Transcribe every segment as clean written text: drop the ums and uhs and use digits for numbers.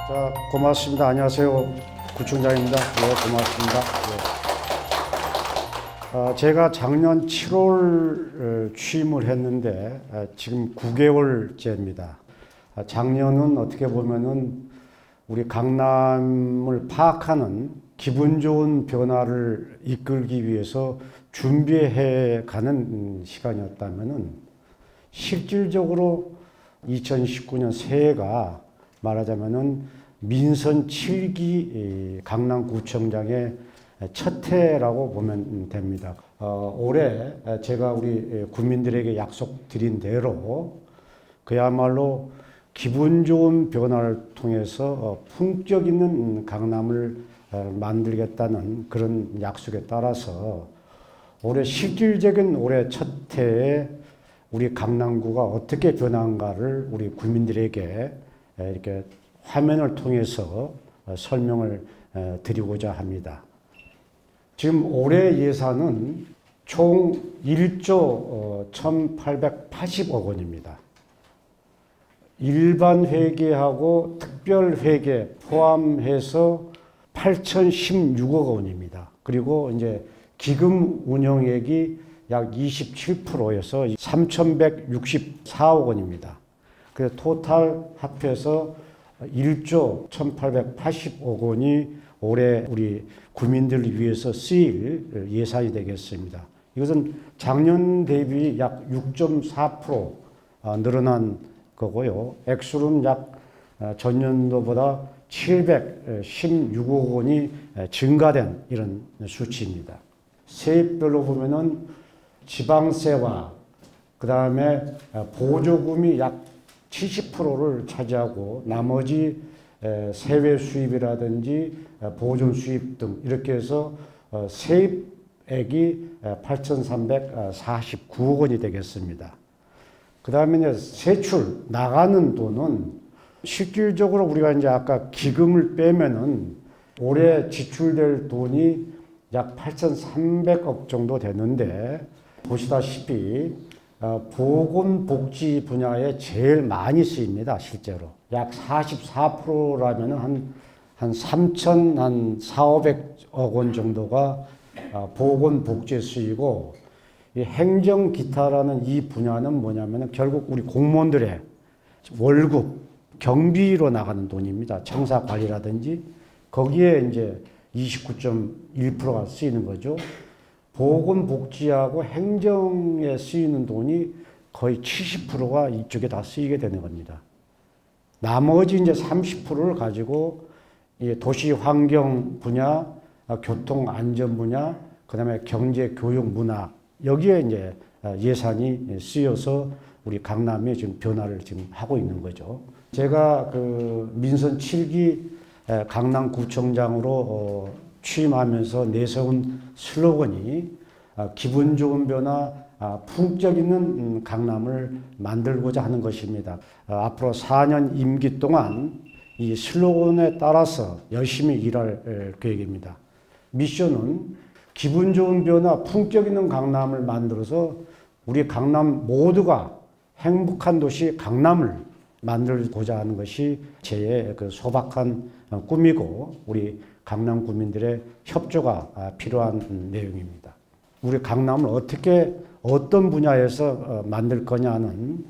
자, 고맙습니다. 안녕하세요. 구청장입니다. 네, 고맙습니다. 네. 제가 작년 7월 취임을 했는데 지금 9개월째입니다. 작년은 어떻게 보면은 우리 강남을 파악하는 기분 좋은 변화를 이끌기 위해서 준비해 가는 시간이었다면은 실질적으로 2019년 새해가 말하자면은 민선 7기 강남구청장의 첫 해라고 보면 됩니다. 올해 제가 우리 국민들에게 약속드린 대로 그야말로 기분 좋은 변화를 통해서 품격 있는 강남을 만들겠다는 그런 약속에 따라서 올해 실질적인 올해 첫 해에 우리 강남구가 어떻게 변한가를 우리 국민들에게 이렇게 화면을 통해서 설명을 드리고자 합니다. 지금 올해 예산은 총 1조 1,880억 원입니다. 일반 회계하고 특별 회계 포함해서 8,016억 원입니다. 그리고 이제 기금 운영액이 약 27%여서 3,164억 원입니다. 그래서 토탈 합해서 1조 1,880억 원이 올해 우리 국민들을 위해서 쓰일 예산이 되겠습니다. 이것은 작년 대비 약 6.4% 늘어난 거고요. 액수는 약 전년도보다 716억 원이 증가된 이런 수치입니다. 세입별로 보면은 지방세와 그 다음에 보조금이 약 70%를 차지하고 나머지 세외 수입이라든지 보존 수입 등 이렇게 해서 세입액이 8,349억 원이 되겠습니다. 그 다음에 세출 나가는 돈은 실질적으로 우리가 이제 아까 기금을 빼면은 올해 지출될 돈이 약 8,300억 정도 되는데 보시다시피 보건복지 분야에 제일 많이 쓰입니다. 실제로 약 44%라면 한 3,400억 원 정도가 보건복지에 쓰이고 이 행정 기타라는 이 분야는 뭐냐면 결국 우리 공무원들의 월급 경비로 나가는 돈입니다. 청사 관리라든지 거기에 이제 29.1%가 쓰이는 거죠. 보건복지하고 행정에 쓰이는 돈이 거의 70%가 이쪽에 다 쓰이게 되는 겁니다. 나머지 이제 30%를 가지고 도시환경 분야, 교통안전 분야, 그 다음에 경제, 교육, 문화 여기에 이제 예산이 쓰여서 우리 강남이 지금 변화를 지금 하고 있는 거죠. 제가 그 민선 7기 강남구청장으로 취임하면서 내세운 슬로건이 기분 좋은 변화, 품격 있는 강남을 만들고자 하는 것입니다. 앞으로 4년 임기 동안 이 슬로건에 따라서 열심히 일할 계획입니다. 미션은 기분 좋은 변화, 품격 있는 강남을 만들어서 우리 강남 모두가 행복한 도시 강남을 만들고자 하는 것이 제 그 소박한 꿈이고 우리 강남 구민들의 협조가 필요한 내용입니다. 우리 강남을 어떤 분야에서 만들 거냐는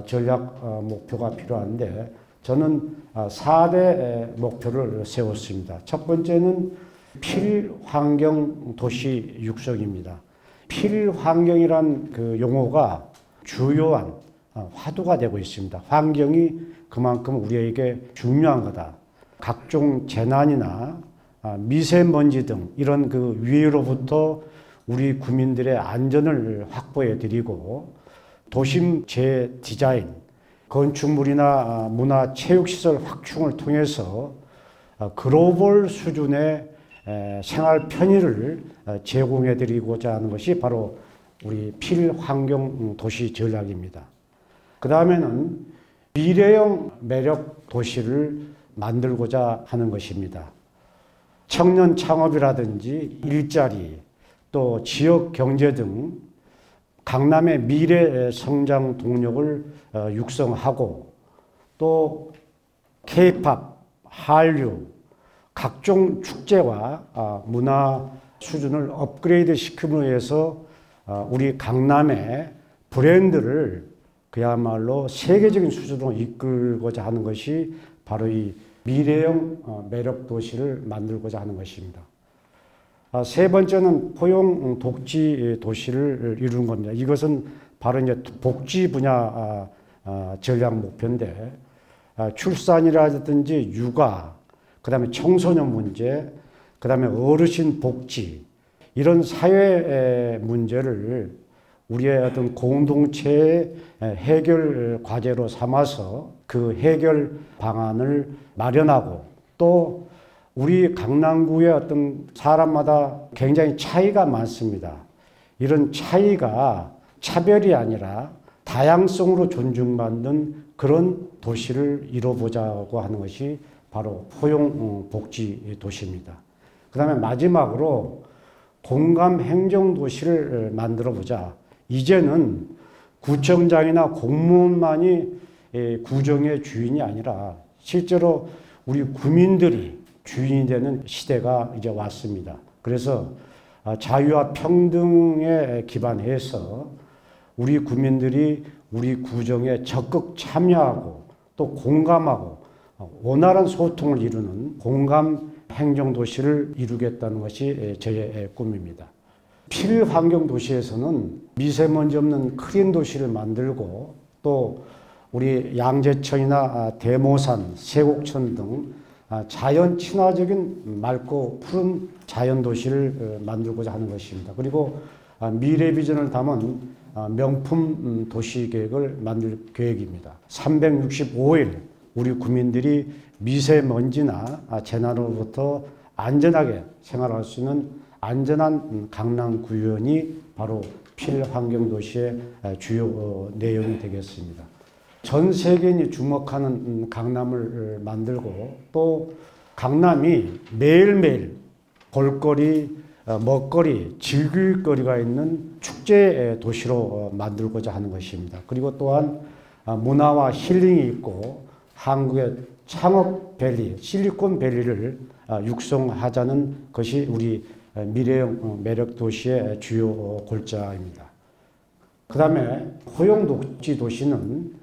전략 목표가 필요한데 저는 4대 목표를 세웠습니다. 첫 번째는 필환경 도시 육성입니다. 필환경이란 그 용어가 주요한 화두가 되고 있습니다. 환경이 그만큼 우리에게 중요한 거다. 각종 재난이나 미세먼지 등 이런 그 위해로부터 우리 국민들의 안전을 확보해 드리고 도심 재디자인, 건축물이나 문화 체육시설 확충을 통해서 글로벌 수준의 생활 편의를 제공해 드리고자 하는 것이 바로 우리 필환경 도시 전략입니다. 그 다음에는 미래형 매력 도시를 만들고자 하는 것입니다. 청년 창업이라든지 일자리, 또 지역 경제 등 강남의 미래 성장 동력을 육성하고 또 K-팝, 한류, 각종 축제와 문화 수준을 업그레이드 시킴으로 해서 우리 강남의 브랜드를 그야말로 세계적인 수준으로 이끌고자 하는 것이 바로 이 미래형 매력 도시를 만들고자 하는 것입니다. 세 번째는 포용 독지 도시를 이루는 겁니다. 이것은 바로 이제 복지 분야 전략 목표인데, 출산이라든지 육아, 그다음에 청소년 문제, 그다음에 어르신 복지, 이런 사회 문제를 우리의 어떤 공동체의 해결 과제로 삼아서 그 해결 방안을 마련하고, 또 우리 강남구의 어떤 사람마다 굉장히 차이가 많습니다. 이런 차이가 차별이 아니라 다양성으로 존중받는 그런 도시를 이뤄보자고 하는 것이 바로 포용 복지 도시입니다. 그 다음에 마지막으로 공감 행정 도시를 만들어 보자. 이제는 구청장이나 공무원만이 구정의 주인이 아니라 실제로 우리 구민들이 주인이 되는 시대가 이제 왔습니다. 그래서 자유와 평등에 기반해서 우리 구민들이 우리 구정에 적극 참여하고 또 공감하고 원활한 소통을 이루는 공감 행정도시를 이루겠다는 것이 저의 꿈입니다. 필환경도시에서는 미세먼지 없는 클린 도시를 만들고, 또 우리 양재천이나 대모산, 세곡천 등 자연 친화적인 맑고 푸른 자연도시를 만들고자 하는 것입니다. 그리고 미래 비전을 담은 명품 도시 계획을 만들 계획입니다. 365일 우리 국민들이 미세먼지나 재난으로부터 안전하게 생활할 수 있는 안전한 강남 구현이 바로 필환경도시의 주요 내용이 되겠습니다. 전 세계인이 주목하는 강남을 만들고, 또 강남이 매일매일 볼거리, 먹거리, 즐길거리가 있는 축제 도시로 만들고자 하는 것입니다. 그리고 또한 문화와 힐링이 있고 한국의 창업밸리, 실리콘밸리를 육성하자는 것이 우리 미래형 매력도시의 주요 골자입니다. 그 다음에 포용독지 도시는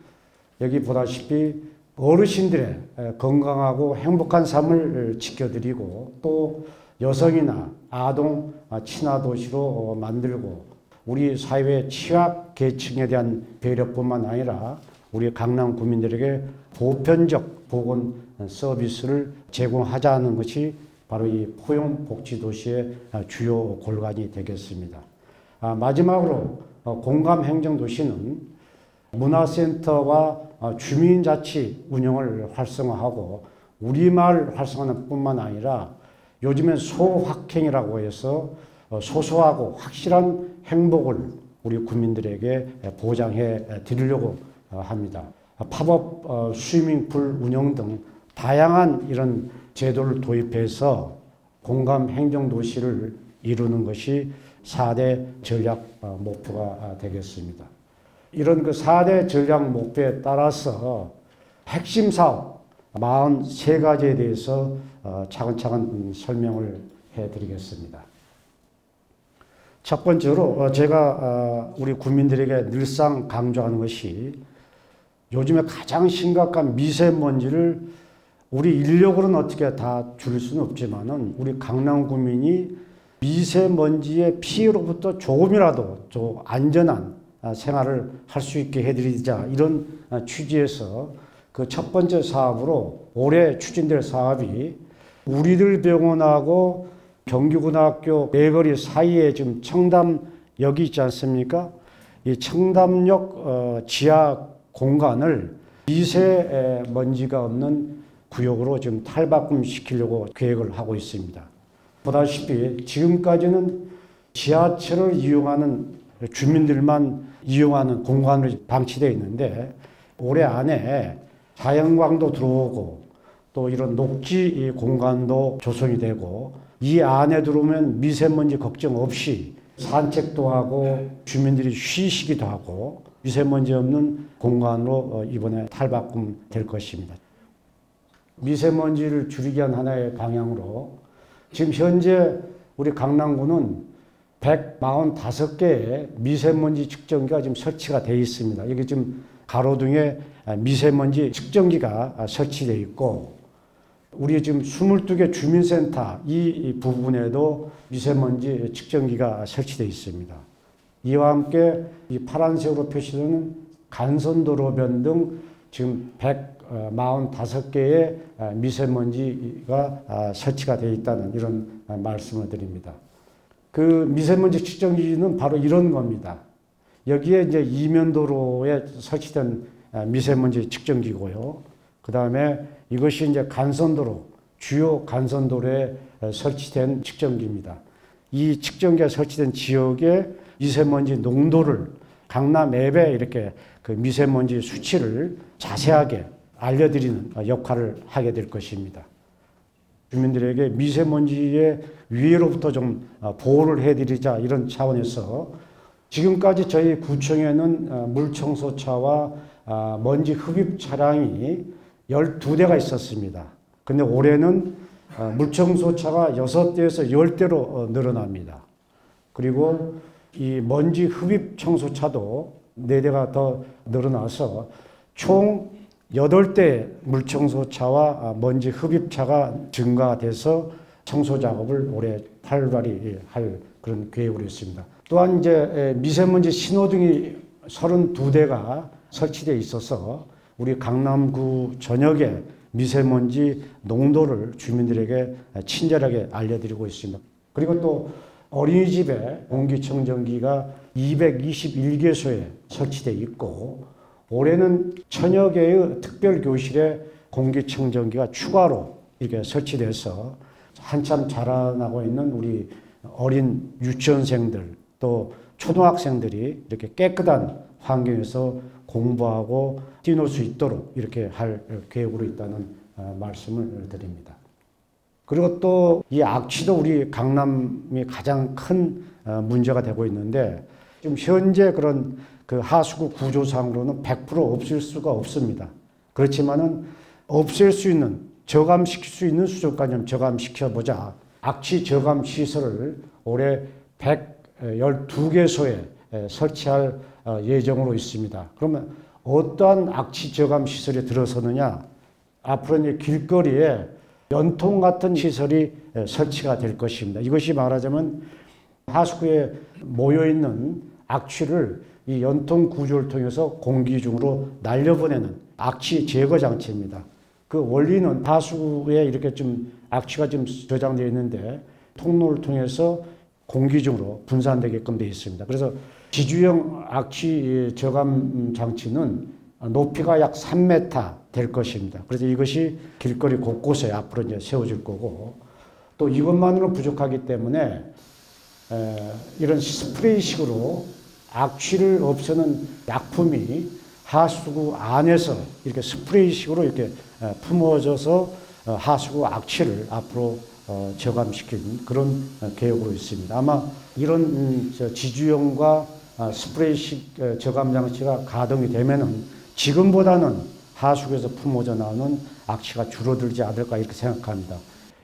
여기 보다시피 어르신들의 건강하고 행복한 삶을 지켜드리고, 또 여성이나 아동 친화도시로 만들고, 우리 사회의 취약 계층에 대한 배려뿐만 아니라 우리 강남 구민들에게 보편적 보건 서비스를 제공하자는 것이 바로 이 포용복지도시의 주요 골간이 되겠습니다. 마지막으로 공감행정도시는 문화센터와 주민자치 운영을 활성화하고 우리마을 활성화는 뿐만 아니라 요즘엔 소확행이라고 해서 소소하고 확실한 행복을 우리 국민들에게 보장해 드리려고 합니다. 팝업 스위밍풀 운영 등 다양한 이런 제도를 도입해서 공감 행정도시를 이루는 것이 4대 전략 목표가 되겠습니다. 이런 그 4대 전략 목표에 따라서 핵심 사업 43가지에 대해서 차근차근 설명을 해드리겠습니다. 첫 번째로 제가 우리 국민들에게 늘상 강조하는 것이, 요즘에 가장 심각한 미세먼지를 우리 인력으로는 어떻게 다 줄일 수는 없지만은 우리 강남 구민이 미세먼지의 피해로부터 조금이라도 좀 안전한 생활을 할 수 있게 해드리자, 이런 취지에서 그 첫 번째 사업으로 올해 추진될 사업이 우리들 병원하고 경기고등학교 내거리 사이에 지금 청담역이 있지 않습니까? 이 청담역 지하 공간을 미세먼지가 없는 구역으로 지금 탈바꿈 시키려고 계획을 하고 있습니다. 보다시피 지금까지는 지하철을 이용하는 주민들만 이용하는 공간으로 방치되어 있는데, 올해 안에 자연광도 들어오고 또 이런 녹지 공간도 조성이 되고, 이 안에 들어오면 미세먼지 걱정 없이 산책도 하고 주민들이 쉬시기도 하고 미세먼지 없는 공간으로 이번에 탈바꿈 될 것입니다. 미세먼지를 줄이기 위한 하나의 방향으로 지금 현재 우리 강남구는 145개의 미세먼지 측정기가 지금 설치가 되어 있습니다. 여기 지금 가로등에 미세먼지 측정기가 설치되어 있고, 우리 지금 22개 주민센터 이 부분에도 미세먼지 측정기가 설치되어 있습니다. 이와 함께 이 파란색으로 표시되는 간선도로변 등 지금 145개의 미세먼지가 설치가 되어 있다는 이런 말씀을 드립니다. 그 미세먼지 측정기는 바로 이런 겁니다. 여기에 이제 이면도로에 설치된 미세먼지 측정기고요. 그 다음에 이것이 이제 간선도로, 주요 간선도로에 설치된 측정기입니다. 이 측정기가 설치된 지역의 미세먼지 농도를 강남 앱에 이렇게 그 미세먼지 수치를 자세하게 알려드리는 역할을 하게 될 것입니다. 주민들에게 미세먼지의 위해로부터 좀 보호를 해드리자, 이런 차원에서 지금까지 저희 구청에는 물청소차와 먼지 흡입 차량이 12대가 있었습니다. 근데 올해는 물청소차가 6대에서 10대로 늘어납니다. 그리고 이 먼지 흡입 청소차도 4대가 더 늘어나서 총 8대 물청소차와 먼지 흡입차가 증가돼서 청소 작업을 올해 활발히 할 그런 계획으로 있습니다. 또한 이제 미세먼지 신호등이 32대가 설치되어 있어서 우리 강남구 전역의 미세먼지 농도를 주민들에게 친절하게 알려드리고 있습니다. 그리고 또 어린이집에 공기청정기가 221개소에 설치되어 있고, 올해는 1000여 개의 특별교실에 공기청정기가 추가로 이렇게 설치돼서 한참 자라나고 있는 우리 어린 유치원생들 또 초등학생들이 이렇게 깨끗한 환경에서 공부하고 뛰놀 수 있도록 이렇게 할 계획으로 있다는 말씀을 드립니다. 그리고 또 이 악취도 우리 강남이 가장 큰 문제가 되고 있는데, 지금 현재 그런 그 하수구 구조상으로는 100% 없앨 수가 없습니다. 그렇지만은 없앨 수 있는, 저감시킬 수 있는 수준까지 좀 저감시켜보자. 악취 저감 시설을 올해 112개소에 설치할 예정으로 있습니다. 그러면 어떠한 악취 저감 시설이 들어서느냐? 앞으로 이제 길거리에 연통 같은 시설이 설치가 될 것입니다. 이것이 말하자면 하수구에 모여있는 악취를 이 연통 구조를 통해서 공기 중으로 날려보내는 악취 제거 장치입니다. 그 원리는 하수구에 이렇게 좀 악취가 좀 저장되어 있는데 통로를 통해서 공기 중으로 분산되게끔 되어 있습니다. 그래서 지주형 악취 저감 장치는 높이가 약 3m 될 것입니다. 그래서 이것이 길거리 곳곳에 앞으로 이제 세워질 거고, 또 이것만으로는 부족하기 때문에 이런 스프레이식으로 악취를 없애는 약품이 하수구 안에서 이렇게 스프레이식으로 이렇게 품어져서 하수구 악취를 앞으로 저감시키는 그런 계획으로 있습니다. 아마 이런 지주형과 스프레이식 저감 장치가 가동이 되면은 지금보다는 하수구에서 품어져 나오는 악취가 줄어들지 않을까 이렇게 생각합니다.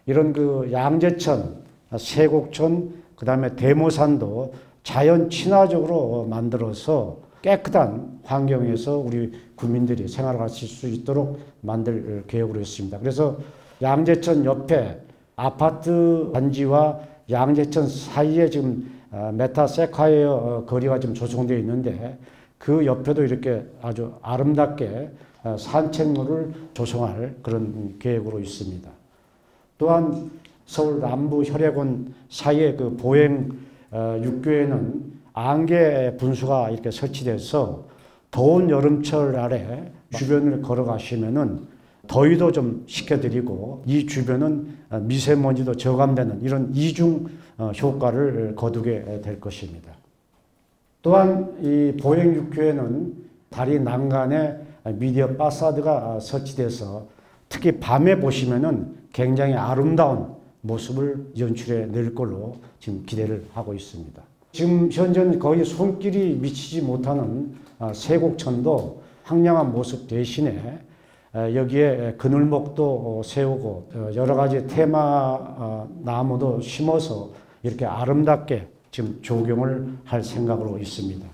이런 그 양재천, 세곡천, 그 다음에 대모산도 자연 친화적으로 만들어서 깨끗한 환경에서 우리 국민들이 생활하실 수 있도록 만들 계획으로 했습니다. 그래서 양재천 옆에 아파트 단지와 양재천 사이에 지금 메타세콰이어 거리가 좀 조성되어 있는데, 그 옆에도 이렇게 아주 아름답게 산책로를 조성할 그런 계획으로 있습니다. 또한 서울 남부 혈액원 사이의 그 보행 육교에는 안개 분수가 이렇게 설치돼서 더운 여름철 아래 주변을 걸어가시면은 더위도 좀 식혀드리고 이 주변은 미세먼지도 저감되는 이런 이중 효과를 거두게 될 것입니다. 또한 이 보행 육교에는 다리 난간에 미디어 파사드가 설치돼서 특히 밤에 보시면은 굉장히 아름다운 모습을 연출해 낼 걸로 지금 기대를 하고 있습니다. 지금 현재는 거의 손길이 미치지 못하는 세곡천도 황량한 모습 대신에 여기에 그늘목도 세우고 여러 가지 테마 나무도 심어서 이렇게 아름답게 지금 조경을 할 생각으로 있습니다.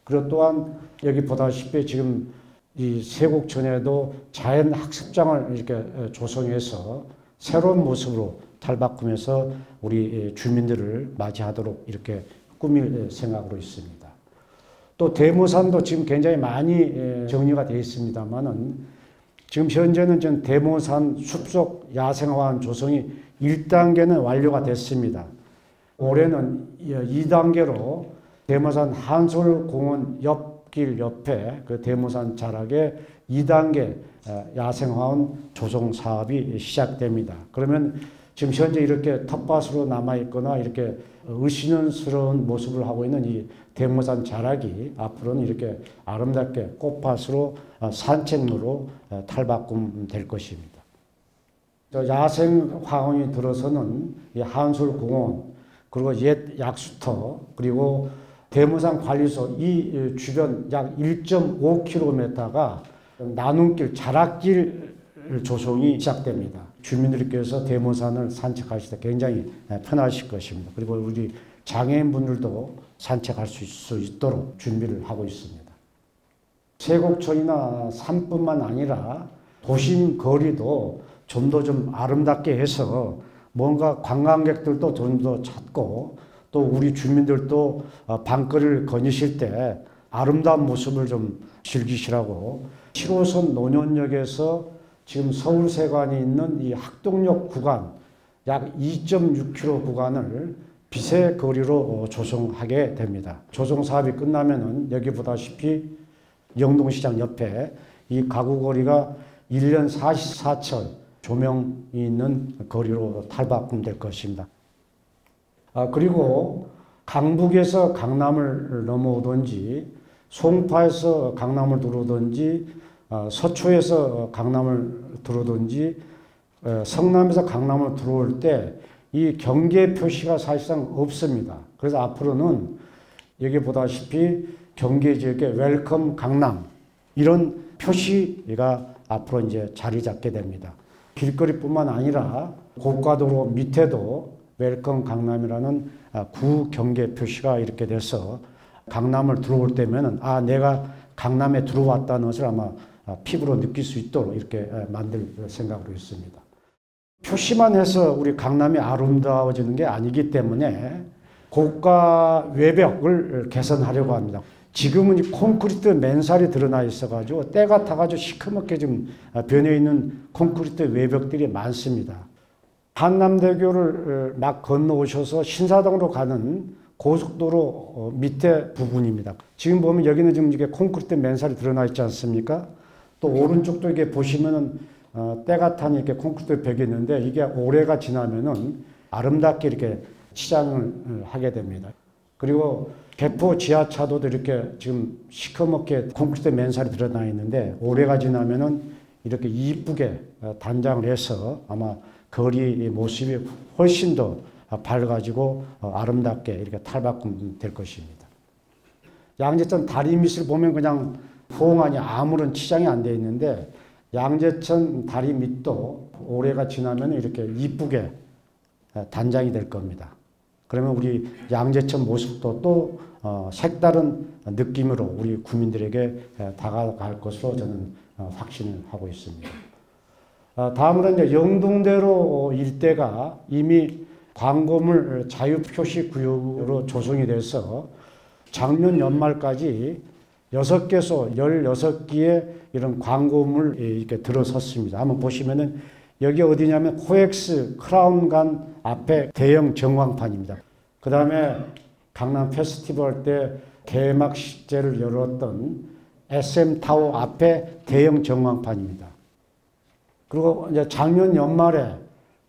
그리고 또한 여기 보다시피 지금 이 세곡천에도 자연학습장을 이렇게 조성해서 새로운 모습으로 탈바꿈해서 우리 주민들을 맞이하도록 이렇게 꾸밀 생각으로 있습니다. 또 대모산도 지금 굉장히 많이 정리가 되어 있습니다만은 지금 현재는 전 대모산 숲속 야생화원 조성이 1단계는 완료가 됐습니다. 올해는 2단계로 대모산 한솔공원 옆길 옆에 그 대모산 자락에 2단계 야생화원 조성 사업이 시작됩니다. 그러면 지금 현재 이렇게 텃밭으로 남아있거나 이렇게 의심스러운 모습을 하고 있는 이 대모산 자락이 앞으로는 이렇게 아름답게 꽃밭으로 산책로로 탈바꿈 될 것입니다. 야생 화원이 들어서는 이 한솔공원 그리고 옛 약수터 그리고 대모산 관리소 이 주변 약 1.5km가 나눔길 자락길 조성이 시작됩니다. 주민들께서 대모산을 산책하실 때 굉장히 편하실 것입니다. 그리고 우리 장애인분들도 산책할 수 있도록 준비를 하고 있습니다. 세곡천이나 산뿐만 아니라 도심 거리도 좀 더 아름답게 해서 뭔가 관광객들도 좀 더 찾고 또 우리 주민들도 밤거리를 거니실 때 아름다운 모습을 좀 즐기시라고 7호선 논현역에서 지금 서울세관이 있는 이 학동역 구간 약 2.6km 구간을 빛의 거리로 조성하게 됩니다. 조성 사업이 끝나면은 여기 보다시피 영동시장 옆에 이 가구거리가 1년 44철 조명이 있는 거리로 탈바꿈될 것입니다. 그리고 강북에서 강남을 넘어오든지 송파에서 강남을 들어오든지 서초에서 강남을 들어오든지 성남에서 강남을 들어올 때 이 경계 표시가 사실상 없습니다. 그래서 앞으로는 여기 보다시피 경계 지역에 웰컴 강남 이런 표시가 앞으로 이제 자리 잡게 됩니다. 길거리뿐만 아니라 고가도로 밑에도 웰컴 강남이라는 구경계 표시가 이렇게 돼서 강남을 들어올 때면은 내가 강남에 들어왔다는 것을 아마 피부로 느낄 수 있도록 이렇게 만들 생각으로 있습니다. 표시만 해서 우리 강남이 아름다워지는 게 아니기 때문에 고가 외벽을 개선하려고 합니다. 지금은 이 콘크리트 맨살이 드러나 있어가지고 때가 타가지고 시커멓게 좀 변해 있는 콘크리트 외벽들이 많습니다. 한남대교를 막 건너오셔서 신사동으로 가는 고속도로 밑에 부분입니다. 지금 보면 여기는 지금 이게 콘크리트 맨살이 드러나 있지 않습니까? 또 오른쪽도 이게 보시면은 때가 탄 이렇게 콘크리트 벽이 있는데 이게 올해가 지나면은 아름답게 이렇게 치장을 하게 됩니다. 그리고 개포 지하차도도 이렇게 지금 시커멓게 콘크리트 맨살이 드러나 있는데 올해가 지나면은 이렇게 이쁘게 단장을 해서 아마 거리 모습이 훨씬 더 밝아지고 아름답게 이렇게 탈바꿈 될 것입니다. 양재천 다리 밑을 보면 그냥 포옹하니 아무런 치장이 안 되어 있는데 양재천 다리 밑도 올해가 지나면 이렇게 이쁘게 단장이 될 겁니다. 그러면 우리 양재천 모습도 또 색다른 느낌으로 우리 국민들에게 다가갈 것으로 저는 확신을 하고 있습니다. 다음으로 이제 영동대로 일대가 이미 광고물 자유표시 구역으로 조성이 돼서 작년 연말까지 6개소 16기의 이런 광고물 이렇게 들어섰습니다. 한번 보시면은 여기 어디냐면 코엑스 크라운관 앞에 대형 전광판입니다. 그 다음에 강남 페스티벌 때 개막식제를 열었던 SM타워 앞에 대형 전광판입니다. 그리고 이제 작년 연말에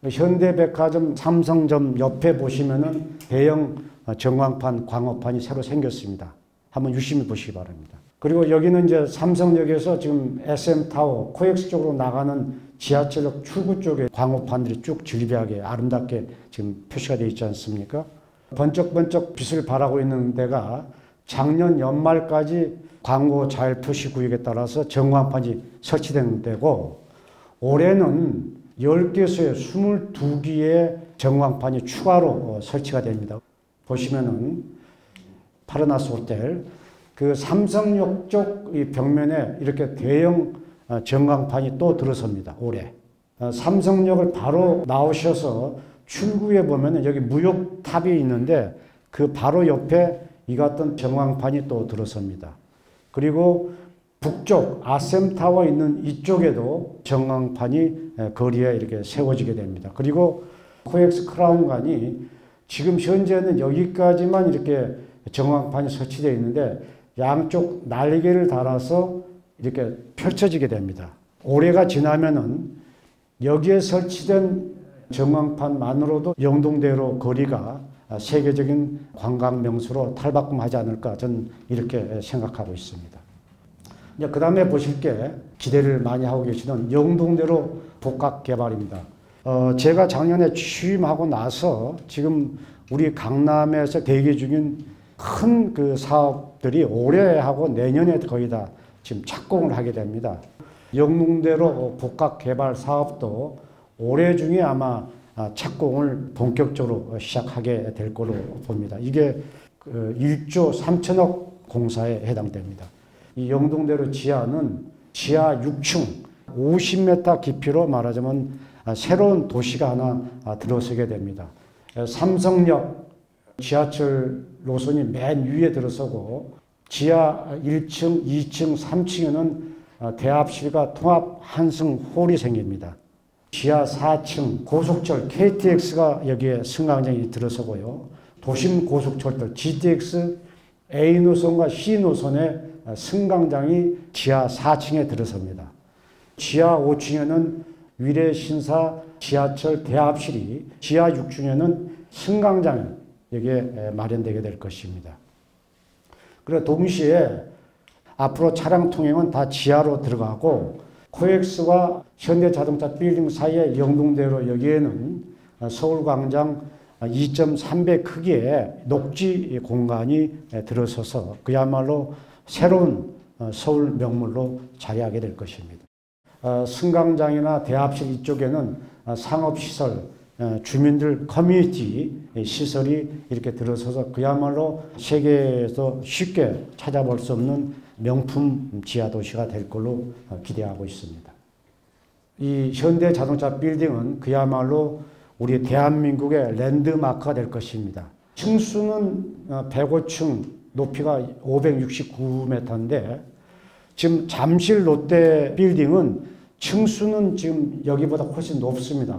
현대백화점 삼성점 옆에 보시면은 대형 전광판 광고판이 새로 생겼습니다. 한번 유심히 보시기 바랍니다. 그리고 여기는 이제 삼성역에서 지금 SM타워, 코엑스 쪽으로 나가는 지하철역 출구 쪽에 광고판들이 쭉 즐비하게 아름답게 지금 표시가 되어 있지 않습니까? 번쩍번쩍 빛을 발하고 있는 데가 작년 연말까지 광고 자율 표시 구역에 따라서 전광판이 설치된 데고 올해는 10개소에 22개의 전광판이 추가로 설치가 됩니다. 보시면은 파라나스 호텔 그 삼성역 쪽 벽면에 이렇게 대형 전광판이 또 들어섭니다. 올해. 삼성역을 바로 나오셔서 출구에 보면은 여기 무역탑이 있는데 그 바로 옆에 이 같은 전광판이 또 들어섭니다. 그리고 북쪽 아셈타워 있는 이쪽에도 전광판이 거리에 이렇게 세워지게 됩니다. 그리고 코엑스 크라운관이 지금 현재는 여기까지만 이렇게 전광판이 설치되어 있는데 양쪽 날개를 달아서 이렇게 펼쳐지게 됩니다. 올해가 지나면은 여기에 설치된 전광판만으로도 영동대로 거리가 세계적인 관광 명소로 탈바꿈하지 않을까 저는 이렇게 생각하고 있습니다. 그 다음에 보실 게 기대를 많이 하고 계시는 영동대로 복합 개발입니다. 제가 작년에 취임하고 나서 지금 우리 강남에서 대기 중인 큰 그 사업들이 올해 하고 내년에 거의 다 지금 착공을 하게 됩니다. 영동대로 복합 개발 사업도 올해 중에 아마 착공을 본격적으로 시작하게 될 거로 봅니다. 이게 1조 3천억 공사에 해당됩니다. 이 영동대로 지하는 지하 6층 50m 깊이로 말하자면 새로운 도시가 하나 들어서게 됩니다. 삼성역 지하철 노선이 맨 위에 들어서고 지하 1층, 2층, 3층에는 대합실과 통합 한승홀이 생깁니다. 지하 4층 고속철 KTX가 여기에 승강장이 들어서고요. 도심 고속철도 GTX A 노선과 C 노선의 승강장이 지하 4층에 들어섭니다. 지하 5층에는 위례신사 지하철 대합실이, 지하 6층에는 승강장이 여기에 마련되게 될 것입니다. 그리고 동시에 앞으로 차량 통행은 다 지하로 들어가고 코엑스와 현대자동차 빌딩 사이의 영동대로 여기에는 서울광장 2.3배 크기의 녹지 공간이 들어서서 그야말로 새로운 서울 명물로 자리하게 될 것입니다. 승강장이나 대합실 이쪽에는 상업시설, 주민들 커뮤니티 시설이 이렇게 들어서서 그야말로 세계에서 쉽게 찾아볼 수 없는 명품 지하도시가 될 걸로 기대하고 있습니다. 이 현대자동차 빌딩은 그야말로 우리 대한민국의 랜드마크가 될 것입니다. 층수는 105층, 높이가 569m인데 지금 잠실 롯데 빌딩은 층수는 지금 여기보다 훨씬 높습니다.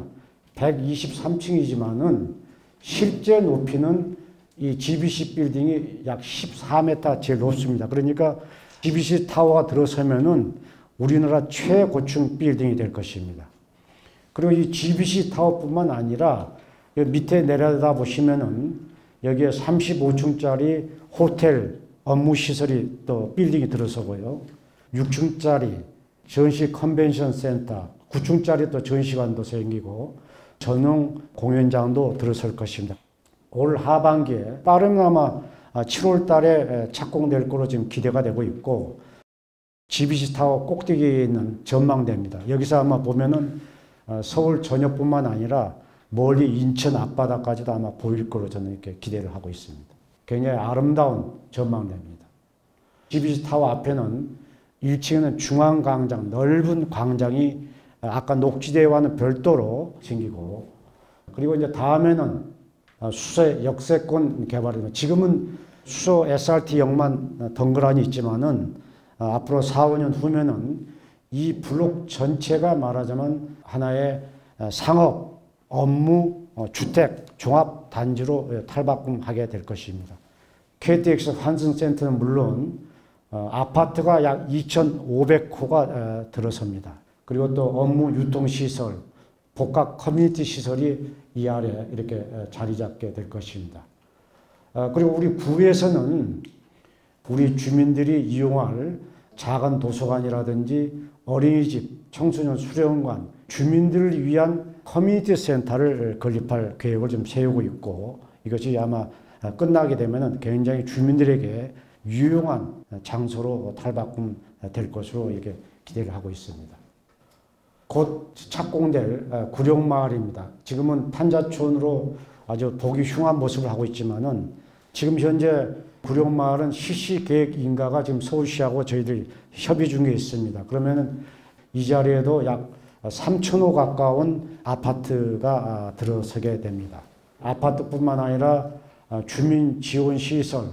123층이지만은 실제 높이는 이 GBC 빌딩이 약 14m 제일 높습니다. 그러니까 GBC 타워가 들어서면은 우리나라 최고층 빌딩이 될 것입니다. 그리고 이 GBC 타워뿐만 아니라 밑에 내려다 보시면은 여기에 35층짜리 호텔 업무시설이 또 빌딩이 들어서고요. 6층짜리 전시 컨벤션 센터, 9층짜리 또 전시관도 생기고 전용 공연장도 들어설 것입니다. 올 하반기에 빠르면 아마 7월 달에 착공될 거로 지금 기대가 되고 있고 GBC 타워 꼭대기에 있는 전망대입니다. 여기서 아마 보면은 서울 전역뿐만 아니라 멀리 인천 앞바다까지도 아마 보일 거로 저는 이렇게 기대를 하고 있습니다. 굉장히 아름다운 전망대입니다. GBC 타워 앞에는 1층에는 중앙광장, 넓은 광장이 아까 녹지대와는 별도로 생기고 그리고 이제 다음에는 수서 역세권 개발입니다. 지금은 수서 SRT역만 덩그러니 있지만은 앞으로 4, 5년 후면은 이 블록 전체가 말하자면 하나의 상업, 업무, 주택, 종합 단지로 탈바꿈하게 될 것입니다. KTX 환승센터는 물론 아파트가 약 2,500호가 들어섭니다. 그리고 또 업무 유통시설, 복합 커뮤니티 시설이 이 아래 이렇게 자리 잡게 될 것입니다. 그리고 우리 구에서는 우리 주민들이 이용할 작은 도서관이라든지 어린이집, 청소년 수련관, 주민들을 위한 커뮤니티 센터를 건립할 계획을 좀 세우고 있고 이것이 아마 끝나게 되면 굉장히 주민들에게 유용한 장소로 탈바꿈 될 것으로 이렇게 기대를 하고 있습니다. 곧 착공될 구룡마을입니다. 지금은 탄자촌으로 아주 보기 흉한 모습을 하고 있지만은 지금 현재 구룡마을은 실시 계획 인가가 지금 서울시하고 저희들이 협의 중에 있습니다. 그러면은 이 자리에도 약 3,000호 가까운 아파트가 들어서게 됩니다. 아파트뿐만 아니라 주민 지원 시설,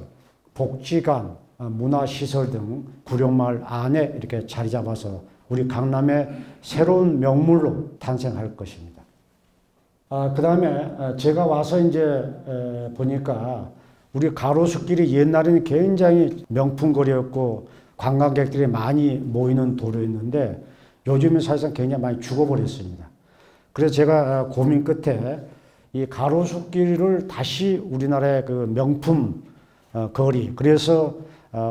복지관, 문화시설 등 구룡마을 안에 이렇게 자리 잡아서 우리 강남의 새로운 명물로 탄생할 것입니다. 그 다음에 제가 와서 이제 보니까 우리 가로수길이 옛날에는 굉장히 명품거리였고 관광객들이 많이 모이는 도로였는데 요즘은 사실상 굉장히 많이 죽어버렸습니다. 그래서 제가 고민 끝에 이 가로수길을 다시 우리나라의 그 명품 거리, 그래서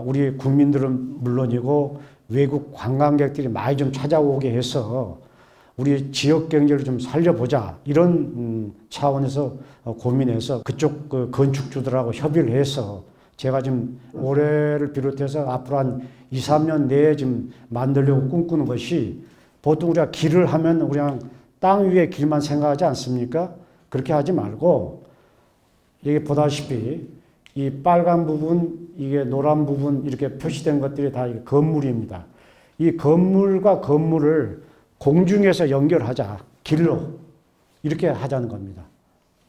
우리 국민들은 물론이고 외국 관광객들이 많이 좀 찾아오게 해서 우리 지역 경제를 좀 살려보자, 이런 차원에서 고민해서 그쪽 그 건축주들하고 협의를 해서 제가 지금 올해를 비롯해서 앞으로 한 2, 3년 내에 지금 만들려고 꿈꾸는 것이, 보통 우리가 길을 하면 그냥 땅 위에 길만 생각하지 않습니까? 그렇게 하지 말고, 여기 보다시피 이 빨간 부분, 이게 노란 부분 이렇게 표시된 것들이 다 건물입니다. 이 건물과 건물을 공중에서 연결하자, 길로 이렇게 하자는 겁니다.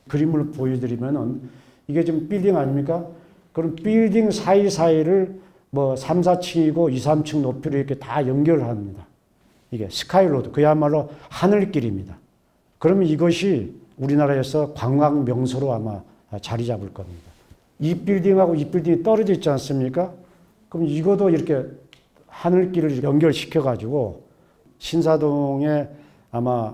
그림을 보여드리면은 이게 지금 빌딩 아닙니까? 그럼 빌딩 사이사이를 뭐 3, 4층이고 2, 3층 높이로 이렇게 다 연결을 합니다. 이게 스카이로드, 그야말로 하늘길입니다. 그러면 이것이 우리나라에서 관광 명소로 아마 자리 잡을 겁니다. 이 빌딩하고 이 빌딩이 떨어져 있지 않습니까? 그럼 이것도 이렇게 하늘길을 연결시켜가지고 신사동에 아마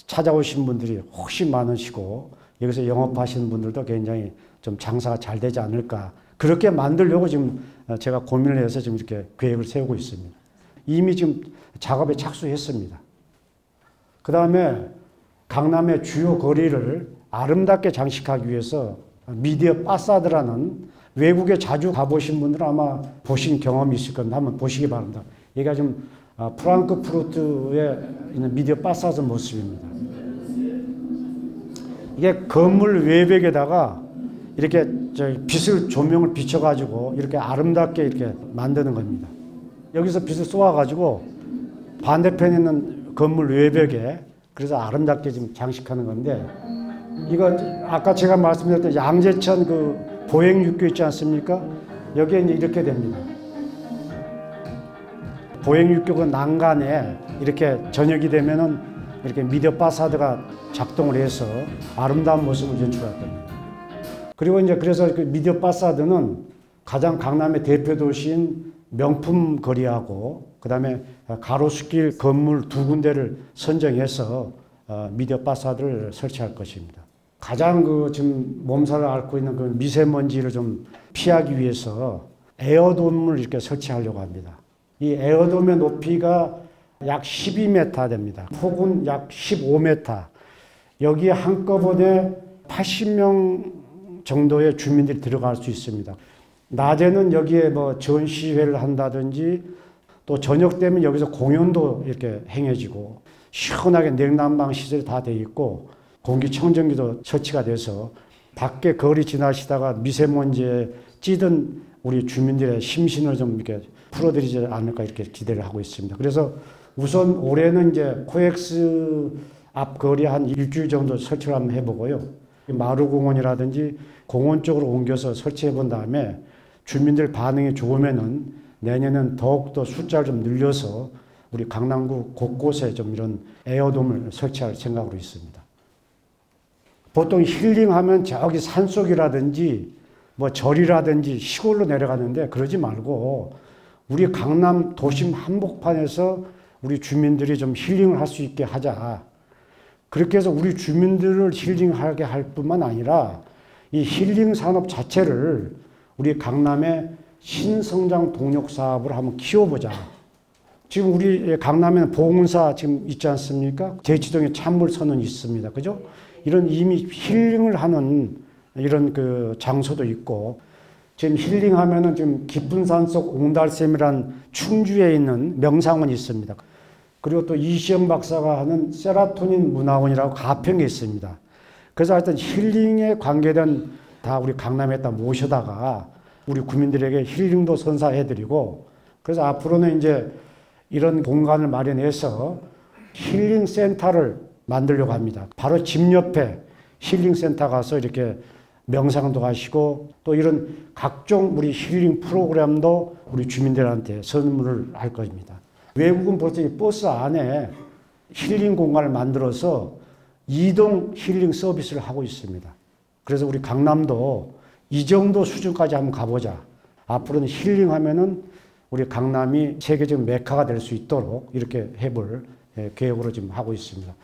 찾아오신 분들이 혹시 많으시고 여기서 영업하시는 분들도 굉장히 좀 장사가 잘 되지 않을까, 그렇게 만들려고 지금 제가 고민을 해서 지금 이렇게 계획을 세우고 있습니다. 이미 지금 작업에 착수했습니다. 그 다음에 강남의 주요 거리를 아름답게 장식하기 위해서 미디어 파사드라는, 외국에 자주 가보신 분들은 아마 보신 경험이 있을 겁니다. 한번 보시기 바랍니다. 얘가 지금 프랑크푸르트에 있는 미디어 파사드 모습입니다. 이게 건물 외벽에다가 이렇게 빛을, 조명을 비춰가지고 이렇게 아름답게 이렇게 만드는 겁니다. 여기서 빛을 쏘아가지고 반대편에 있는 건물 외벽에, 그래서 아름답게 지금 장식하는 건데, 이거 아까 제가 말씀드렸던 양재천 그 보행육교 있지 않습니까? 여기에 이제 이렇게 됩니다. 보행육교가 난간에 이렇게 저녁이 되면은 이렇게 미디어 파사드가 작동을 해서 아름다운 모습을 연출할 겁니다. 그리고 이제 그래서 그 미디어 파사드는 가장 강남의 대표 도시인 명품 거리하고 그다음에 가로수길 건물 두 군데를 선정해서 미디어 파사드를 설치할 것입니다. 가장 그 지금 몸살을 앓고 있는 그 미세먼지를 좀 피하기 위해서 에어돔을 이렇게 설치하려고 합니다. 이 에어돔의 높이가 약 12m 됩니다. 폭은 약 15m. 여기에 한꺼번에 80명 정도의 주민들이 들어갈 수 있습니다. 낮에는 여기에 뭐 전시회를 한다든지, 또 저녁 되면 여기서 공연도 이렇게 행해지고, 시원하게 냉난방 시설이 다 돼 있고 공기청정기도 설치가 돼서 밖에 거리 지나시다가 미세먼지에 찌든 우리 주민들의 심신을 좀 이렇게 풀어드리지 않을까, 이렇게 기대를 하고 있습니다. 그래서 우선 올해는 이제 코엑스 앞 거리 한 일주일 정도 설치를 한번 해보고요. 마루공원이라든지 공원 쪽으로 옮겨서 설치해 본 다음에 주민들 반응이 좋으면은 내년엔 더욱더 숫자를 좀 늘려서 우리 강남구 곳곳에 좀 이런 에어돔을 설치할 생각으로 있습니다. 보통 힐링하면 저기 산속이라든지 뭐 절이라든지 시골로 내려가는데, 그러지 말고 우리 강남 도심 한복판에서 우리 주민들이 좀 힐링을 할 수 있게 하자. 그렇게 해서 우리 주민들을 힐링하게 할 뿐만 아니라 이 힐링 산업 자체를 우리 강남의 신성장 동력 사업을 한번 키워보자. 지금 우리 강남에는 보훈사 지금 있지 않습니까? 대치동에 찬물선언이 있습니다. 그죠? 이런 이미 힐링을 하는 이런 그 장소도 있고, 지금 힐링하면은 지금 깊은 산속 옹달샘이란 충주에 있는 명상원이 있습니다. 그리고 또 이시영 박사가 하는 세라토닌 문화원이라고 가평에 있습니다. 그래서 하여튼 힐링에 관계된 다 우리 강남에다 모셔다가 우리 구민들에게 힐링도 선사해드리고, 그래서 앞으로는 이제 이런 공간을 마련해서 힐링 센터를 만들려고 합니다. 바로 집 옆에 힐링 센터 가서 이렇게 명상도 하시고 또 이런 각종 우리 힐링 프로그램도 우리 주민들한테 선물을 할 겁니다. 외국은 벌써 이 버스 안에 힐링 공간을 만들어서 이동 힐링 서비스를 하고 있습니다. 그래서 우리 강남도 이 정도 수준까지 한번 가보자. 앞으로는 힐링하면은 우리 강남이 세계적 메카가 될 수 있도록 이렇게 해볼 계획으로 지금 하고 있습니다.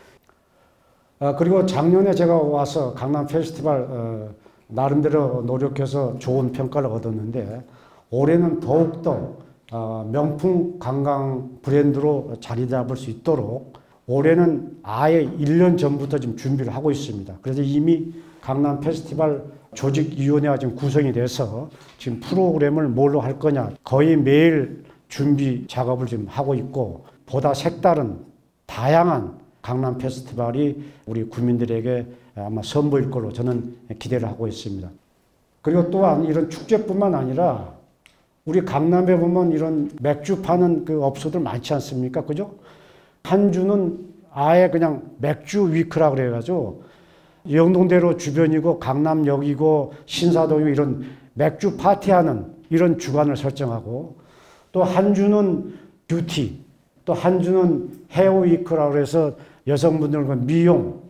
그리고 작년에 제가 와서 강남 페스티벌 나름대로 노력해서 좋은 평가를 얻었는데, 올해는 더욱더 명품 관광 브랜드로 자리 잡을 수 있도록 올해는 아예 1년 전부터 지금 준비를 하고 있습니다. 그래서 이미 강남 페스티벌 조직위원회가 지금 구성이 돼서 지금 프로그램을 뭘로 할 거냐 거의 매일 준비 작업을 지금 하고 있고, 보다 색다른 다양한 강남 페스티벌이 우리 구민들에게 아마 선보일 걸로 저는 기대를 하고 있습니다. 그리고 또한 이런 축제뿐만 아니라 우리 강남에 보면 이런 맥주 파는 그 업소들 많지 않습니까? 그죠? 한 주는 아예 그냥 맥주 위크라 그래가지고 영동대로 주변이고 강남역이고 신사동이고 이런 맥주 파티하는 이런 주간을 설정하고, 또 한 주는 뷰티, 또 한 주는 헤어 위크라 그래서 여성분들은 미용,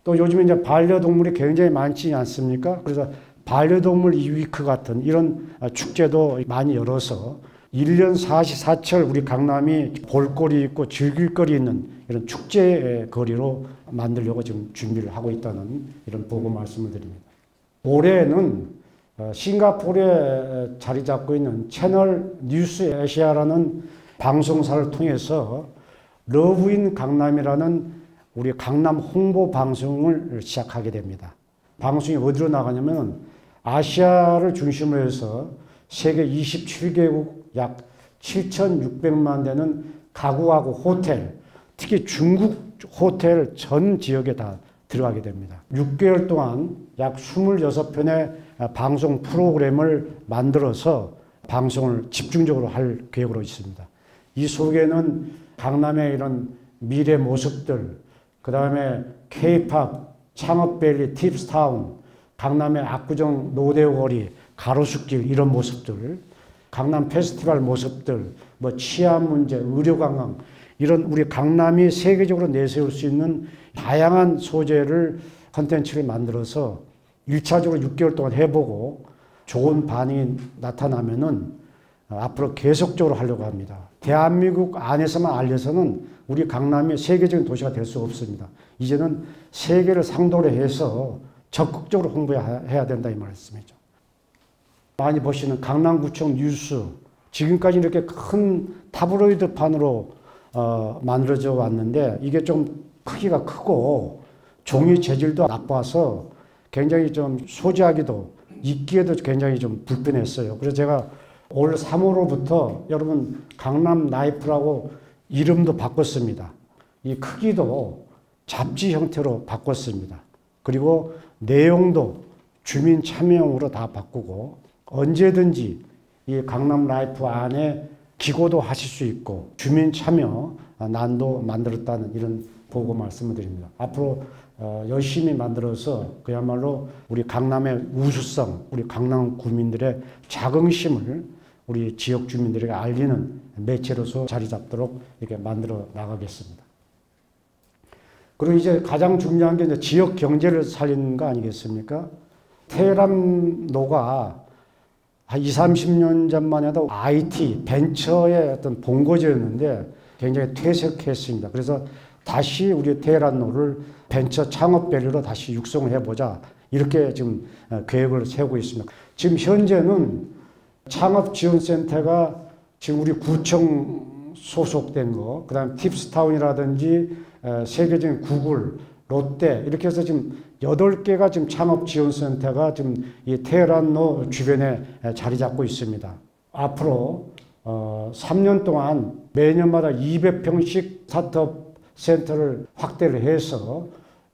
또 요즘에 이제 반려동물이 굉장히 많지 않습니까? 그래서 반려동물 위크 같은 이런 축제도 많이 열어서 1년 44철 우리 강남이 볼거리 있고 즐길 거리 있는 이런 축제 거리로 만들려고 지금 준비를 하고 있다는 이런 보고 말씀을 드립니다. 올해는 싱가포르에 자리 잡고 있는 채널 뉴스 아시아라는 방송사를 통해서 러브인 강남이라는 우리 강남 홍보 방송을 시작하게 됩니다. 방송이 어디로 나가냐면 아시아를 중심으로 해서 세계 27개국 약 7,600만 되는 가구하고 호텔, 특히 중국 호텔 전 지역에 다 들어가게 됩니다. 6개월 동안 약 26편의 방송 프로그램을 만들어서 방송을 집중적으로 할 계획으로 있습니다. 이 속에는 강남의 이런 미래 모습들, 그 다음에 K-팝, 창업밸리, 팁스타운, 강남의 압구정 노대거리, 가로수길 이런 모습들, 강남 페스티벌 모습들, 뭐 치안 문제, 의료 관광 이런 우리 강남이 세계적으로 내세울 수 있는 다양한 소재를 콘텐츠를 만들어서 1차적으로 6개월 동안 해보고 좋은 반응이 나타나면은 앞으로 계속적으로 하려고 합니다. 대한민국 안에서만 알려서는 우리 강남이 세계적인 도시가 될 수 없습니다. 이제는 세계를 상도로 해서 적극적으로 홍보해야 된다 이 말씀이죠. 많이 보시는 강남구청 뉴스, 지금까지 이렇게 큰 타블로이드판으로 만들어져 왔는데 이게 좀 크기가 크고 종이 재질도 나빠서 굉장히 좀 소지하기도 읽기에도 굉장히 좀 불편했어요. 그래서 제가 올 3월로부터 여러분 강남 라이프라고 이름도 바꿨습니다. 이 크기도 잡지 형태로 바꿨습니다. 그리고 내용도 주민 참여형으로 다 바꾸고 언제든지 이 강남 라이프 안에 기고도 하실 수 있고 주민 참여 난도 만들었다는 이런 보고 말씀을 드립니다. 앞으로 열심히 만들어서 그야말로 우리 강남의 우수성, 우리 강남 구민들의 자긍심을 우리 지역 주민들에게 알리는 매체로서 자리 잡도록 이렇게 만들어 나가겠습니다. 그리고 이제 가장 중요한 게 이제 지역 경제를 살리는 거 아니겠습니까? 테헤란로가 한 20, 30년 전만 해도 IT, 벤처의 어떤 본거지였는데 굉장히 퇴색했습니다. 그래서 다시 우리 테헤란로를 벤처 창업밸리로 다시 육성을 해보자. 이렇게 지금 계획을 세우고 있습니다. 지금 현재는 창업지원센터가 지금 우리 구청 소속된 거, 그 다음에 팁스타운이라든지 세계적인 구글, 롯데 이렇게 해서 지금 8개가 지금 창업지원센터가 지금 이 테헤란로 주변에 자리 잡고 있습니다. 앞으로 3년 동안 매년마다 200평씩 스타트업 센터를 확대를 해서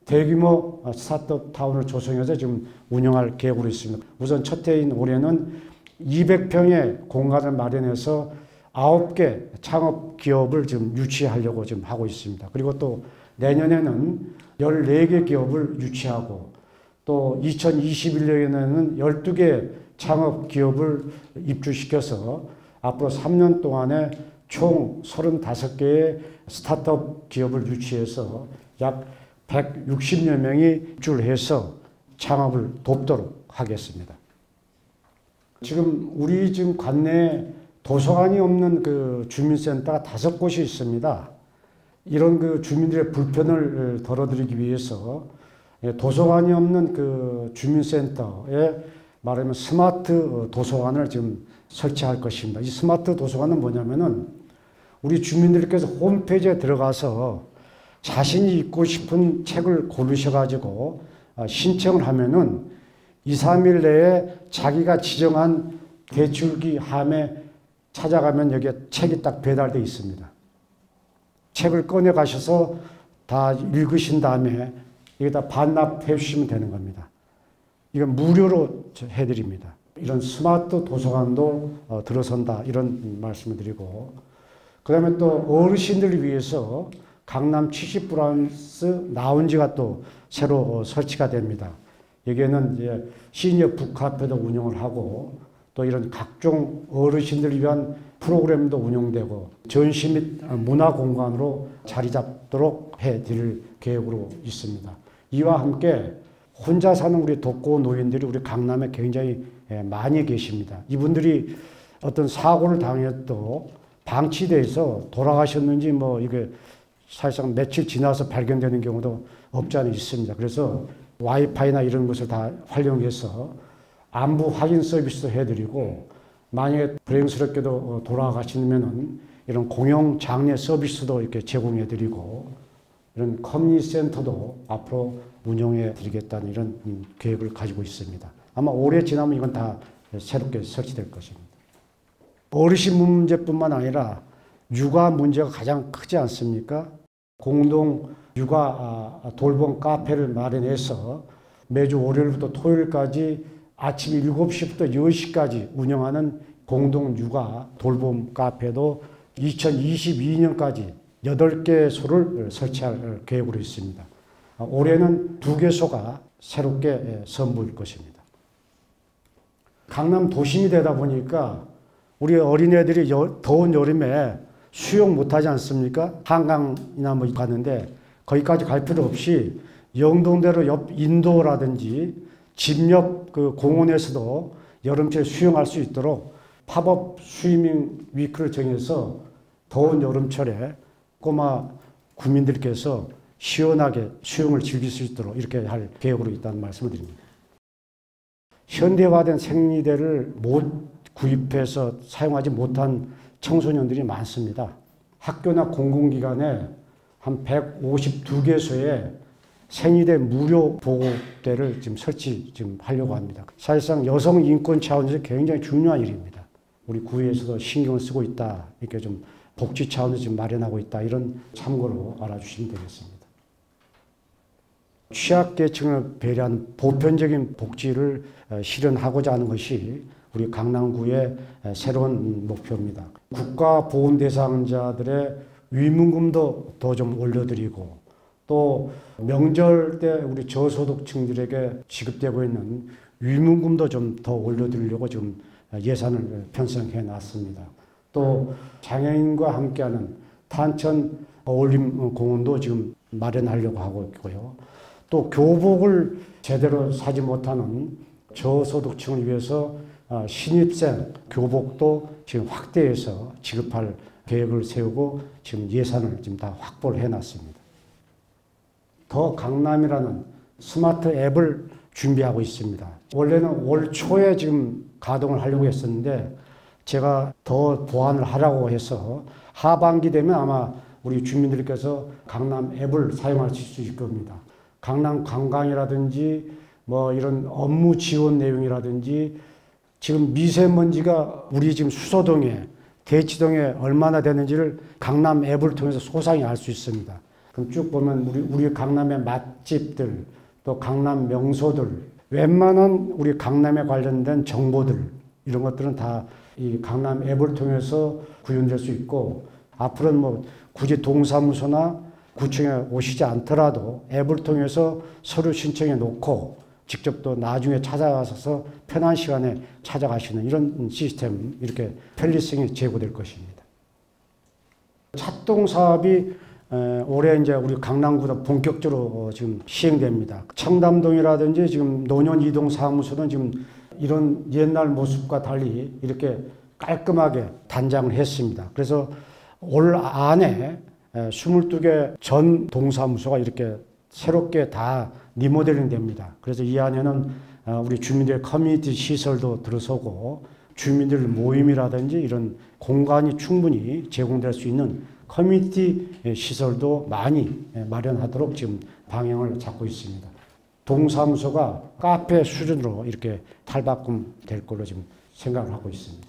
대규모 스타트업 타운을 조성해서 지금 운영할 계획으로 있습니다. 우선 첫 해인 올해는 200평의 공간을 마련해서 9개 창업 기업을 지금 유치하려고 지금 하고 있습니다. 그리고 또 내년에는 14개 기업을 유치하고 또 2021년에는 12개 창업 기업을 입주시켜서 앞으로 3년 동안에 총 35개의 스타트업 기업을 유치해서 약 160여 명이 입주를 해서 창업을 돕도록 하겠습니다. 지금 우리 지금 관내에 도서관이 없는 그 주민센터가 5곳이 있습니다. 이런 그 주민들의 불편을 덜어드리기 위해서 도서관이 없는 그 주민센터에 말하면 스마트 도서관을 지금 설치할 것입니다. 이 스마트 도서관은 뭐냐면은 우리 주민들께서 홈페이지에 들어가서 자신이 읽고 싶은 책을 고르셔가지고 신청을 하면은 2, 3일 내에 자기가 지정한 대출기 함에 찾아가면 여기에 책이 딱 배달되어 있습니다. 책을 꺼내 가셔서 다 읽으신 다음에 여기다 반납해 주시면 되는 겁니다. 이건 무료로 해드립니다. 이런 스마트 도서관도 들어선다 이런 말씀을 드리고, 그 다음에 또 어르신들을 위해서 강남 70플러스 라운지가 또 새로 설치가 됩니다. 여기에는 이제 시니어 북카페도 운영을 하고 또 이런 각종 어르신들을 위한 프로그램도 운영되고 전시 및 문화 공간으로 자리 잡도록 해드릴 계획으로 있습니다. 이와 함께 혼자 사는 우리 독거 노인들이 우리 강남에 굉장히 많이 계십니다. 이분들이 어떤 사고를 당해도 방치돼서 돌아가셨는지 뭐 이게 사실상 며칠 지나서 발견되는 경우도 없지 않아 있습니다. 그래서 와이파이나 이런 것을 다 활용해서 안부 확인 서비스도 해드리고, 만약에 불행스럽게도 돌아가시면은 이런 공용 장례 서비스도 이렇게 제공해드리고, 이런 커뮤니티 센터도 앞으로 운영해드리겠다는 이런 계획을 가지고 있습니다. 아마 올해 지나면 이건 다 새롭게 설치될 것입니다. 어르신 문제뿐만 아니라 육아 문제가 가장 크지 않습니까? 공동 육아 돌봄 카페를 마련해서 매주 월요일부터 토요일까지 아침 7시부터 10시까지 운영하는 공동 육아 돌봄 카페도 2022년까지 8개소를 설치할 계획으로 있습니다. 올해는 2개소가 새롭게 선보일 것입니다. 강남 도심이 되다 보니까 우리 어린애들이 더운 여름에 수영 못하지 않습니까? 한강이나 뭐 가는데 거기까지 갈 필요 없이 영동대로 옆 인도라든지 집 옆 그 공원에서도 여름철에 수영할 수 있도록 팝업 스위밍 위크를 정해서 더운 여름철에 꼬마 국민들께서 시원하게 수영을 즐길 수 있도록 이렇게 할 계획으로 있다는 말씀을 드립니다. 현대화된 생리대를 못 구입해서 사용하지 못한 청소년들이 많습니다. 학교나 공공기관에 한 152개소에 생리대 무료 보호대를 지금 하려고 합니다. 사실상 여성 인권 차원에서 굉장히 중요한 일입니다. 우리 구에서도 신경을 쓰고 있다. 이렇게 좀 복지 차원에서 지금 마련하고 있다. 이런 참고로 알아주시면 되겠습니다. 취약계층을 배려한 보편적인 복지를 실현하고자 하는 것이 우리 강남구의 새로운 목표입니다. 국가보훈 대상자들의 위문금도 더 좀 올려드리고, 또 명절 때 우리 저소득층들에게 지급되고 있는 위문금도 좀 더 올려드리려고 지금 예산을 편성해 놨습니다. 또 장애인과 함께하는 탄천 어울림 공원도 지금 마련하려고 하고 있고요. 또 교복을 제대로 사지 못하는 저소득층을 위해서 신입생 교복도 지금 확대해서 지급할 계획을 세우고 지금 예산을 지금 다 확보를 해놨습니다. 더 강남이라는 스마트 앱을 준비하고 있습니다. 원래는 올 초에 지금 가동을 하려고 했었는데 제가 더 보완을 하라고 해서 하반기 되면 아마 우리 주민들께서 강남 앱을 사용하실 수 있을 겁니다. 강남 관광이라든지 뭐 이런 업무 지원 내용이라든지 지금 미세먼지가 우리 지금 수서동에 대치동에 얼마나 되는지를 강남 앱을 통해서 소상히 알 수 있습니다. 그럼 쭉 보면 우리 강남의 맛집들, 또 강남 명소들, 웬만한 우리 강남에 관련된 정보들, 이런 것들은 다 이 강남 앱을 통해서 구현될 수 있고, 앞으로는 뭐 굳이 동사무소나 구청에 오시지 않더라도 앱을 통해서 서류 신청해 놓고 직접 또 나중에 찾아가서 편한 시간에 찾아가시는 이런 시스템, 이렇게 편리성이 제고될 것입니다. 찾동 사업이 올해 이제 우리 강남구도 본격적으로 지금 시행됩니다. 청담동이라든지 지금 노년 이동 사무소는 지금 이런 옛날 모습과 달리 이렇게 깔끔하게 단장을 했습니다. 그래서 올 안에 22개 전 동사무소가 이렇게 새롭게 다 리모델링 됩니다. 그래서 이 안에는 우리 주민들의 커뮤니티 시설도 들어서고 주민들 모임이라든지 이런 공간이 충분히 제공될 수 있는 커뮤니티 시설도 많이 마련하도록 지금 방향을 잡고 있습니다. 동사무소가 카페 수준으로 이렇게 탈바꿈될 걸로 지금 생각을 하고 있습니다.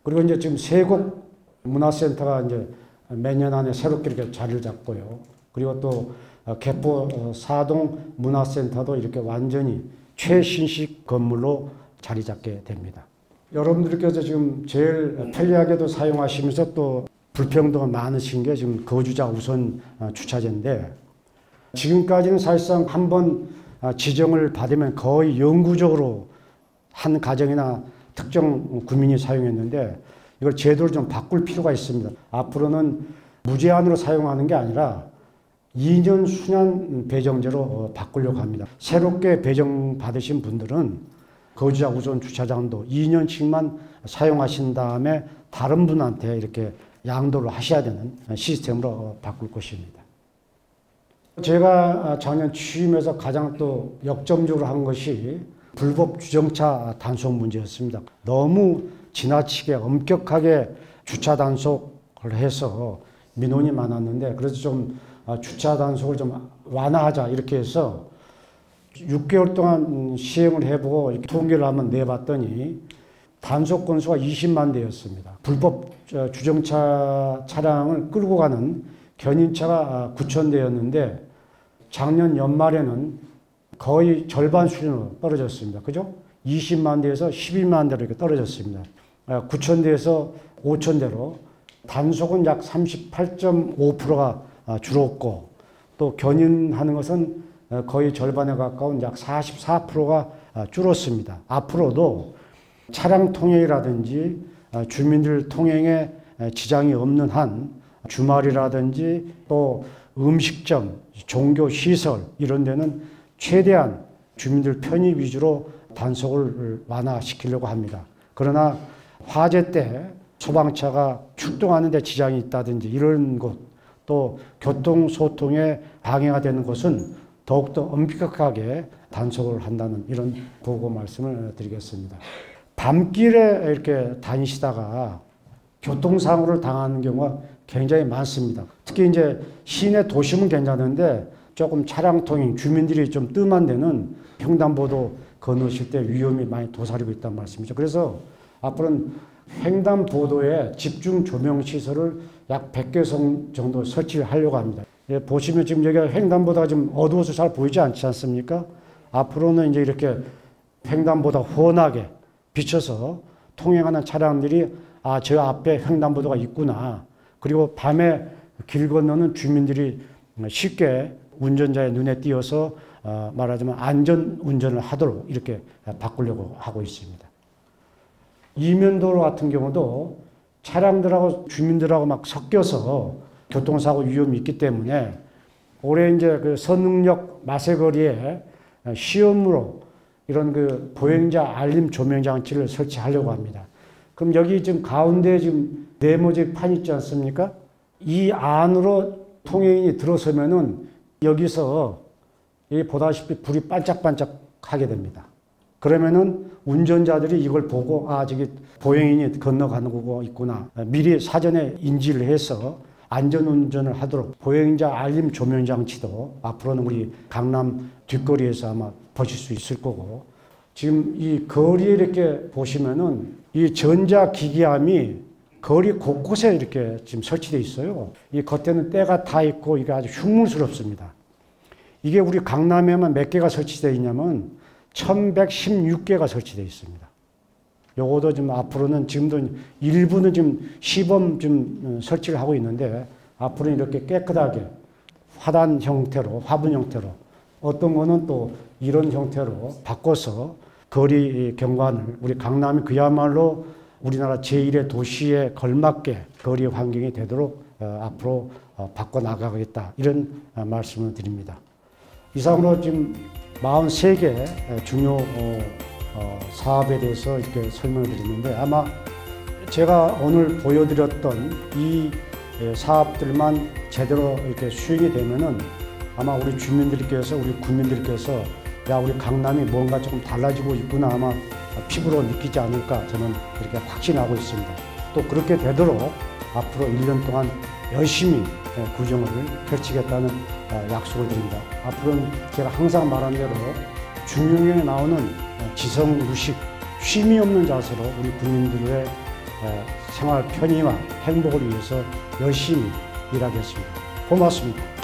그리고 이제 지금 세곡 문화센터가 이제 몇 년 안에 새롭게 이렇게 자리를 잡고요. 그리고 또 개포 사동 문화센터도 이렇게 완전히 최신식 건물로 자리 잡게 됩니다. 여러분들께서 지금 제일 편리하게도 사용하시면서 또 불평도가 많으신 게 지금 거주자 우선 주차제인데, 지금까지는 사실상 한번 지정을 받으면 거의 영구적으로 한 가정이나 특정 구민이 사용했는데, 이걸 제도를 좀 바꿀 필요가 있습니다. 앞으로는 무제한으로 사용하는 게 아니라 2년 순환 배정제로 바꾸려고 합니다. 새롭게 배정받으신 분들은 거주자 우선 주차장도 2년씩만 사용하신 다음에 다른 분한테 이렇게 양도를 하셔야 되는 시스템으로 바꿀 것입니다. 제가 작년 취임해서 가장 또 역점적으로 한 것이 불법 주정차 단속 문제였습니다. 너무 지나치게 엄격하게 주차 단속을 해서 민원이 많았는데, 그래서 좀 주차 단속을 좀 완화하자 이렇게 해서 6개월 동안 시행을 해보고 이렇게 통계를 한번 내봤더니 단속 건수가 20만 대였습니다. 불법 주정차 차량을 끌고 가는 견인차가 9,000대였는데 작년 연말에는 거의 절반 수준으로 떨어졌습니다. 그죠? 20만 대에서 12만 대로 이렇게 떨어졌습니다. 9,000대에서 5,000대로 단속은 약 38.5%가 줄었고, 또 견인하는 것은 거의 절반에 가까운 약 44%가 줄었습니다. 앞으로도 차량 통행이라든지 주민들 통행에 지장이 없는 한 주말이라든지 또 음식점, 종교시설 이런 데는 최대한 주민들 편의 위주로 단속을 완화시키려고 합니다. 그러나 화재 때 소방차가 출동하는 데 지장이 있다든지 이런 곳, 또 교통소통에 방해가 되는 곳은 더욱더 엄격하게 단속을 한다는 이런 보고 말씀을 드리겠습니다. 밤길에 이렇게 다니시다가 교통사고를 당하는 경우가 굉장히 많습니다. 특히 이제 시내 도심은 괜찮은데 조금 차량 통행, 주민들이 좀 뜸한 데는 횡단보도 건너실 때 위험이 많이 도사리고 있다는 말씀이죠. 그래서 앞으로는 횡단보도에 집중 조명 시설을 약 100개 정도 설치를 하려고 합니다. 예, 보시면 지금 여기가 횡단보도가 좀 어두워서 잘 보이지 않지 않습니까? 앞으로는 이제 이렇게 횡단보다 훤하게 비춰서 통행하는 차량들이 저 앞에 횡단보도가 있구나. 그리고 밤에 길 건너는 주민들이 쉽게 운전자의 눈에 띄어서 말하자면 안전 운전을 하도록 이렇게 바꾸려고 하고 있습니다. 이면도로 같은 경우도 차량들하고 주민들하고 막 섞여서 교통사고 위험이 있기 때문에 올해 이제 그 선릉역 마세거리에 시험으로 이런 그 보행자 알림 조명 장치를 설치하려고 합니다. 그럼 여기 지금 가운데 지금 네모지 판 있지 않습니까? 이 안으로 통행인이 들어서면은 여기서 보다시피 불이 반짝반짝 하게 됩니다. 그러면은 운전자들이 이걸 보고 저기 보행인이 건너가는 거고 있구나. 미리 사전에 인지를 해서 안전운전을 하도록 보행자 알림 조명 장치도 앞으로는 우리 강남 뒷거리에서 아마 보실 수 있을 거고, 지금 이 거리에 이렇게 보시면은 이 전자기기함이 거리 곳곳에 이렇게 지금 설치되어 있어요. 이 겉에는 때가 타 있고 이게 아주 흉물스럽습니다. 이게 우리 강남에만 몇 개가 설치되어 있냐면 1116개가 설치되어 있습니다. 요것도 좀 앞으로는 지금도 일부는 지금 시범 좀 설치를 하고 있는데 앞으로는 이렇게 깨끗하게 화단 형태로, 화분 형태로 어떤 거는 또 이런 형태로 바꿔서 거리 경관을 우리 강남이 그야말로 우리나라 제1의 도시에 걸맞게 거리 환경이 되도록 앞으로 바꿔나가겠다 이런 말씀을 드립니다. 이상으로 지금 43개 중요 사업에 대해서 이렇게 설명을 드렸는데 아마 제가 오늘 보여드렸던 이 사업들만 제대로 이렇게 수행이 되면은 아마 우리 주민들께서 우리 국민들께서 야 우리 강남이 뭔가 조금 달라지고 있구나 아마 피부로 느끼지 않을까 저는 이렇게 확신하고 있습니다. 또 그렇게 되도록 앞으로 1년 동안 열심히 구정을 펼치겠다는 약속을 드립니다. 앞으로는 제가 항상 말한 대로 중용에 나오는 지성무식 쉼이 없는 자세로 우리 국민들의 생활 편의와 행복을 위해서 열심히 일하겠습니다. 고맙습니다.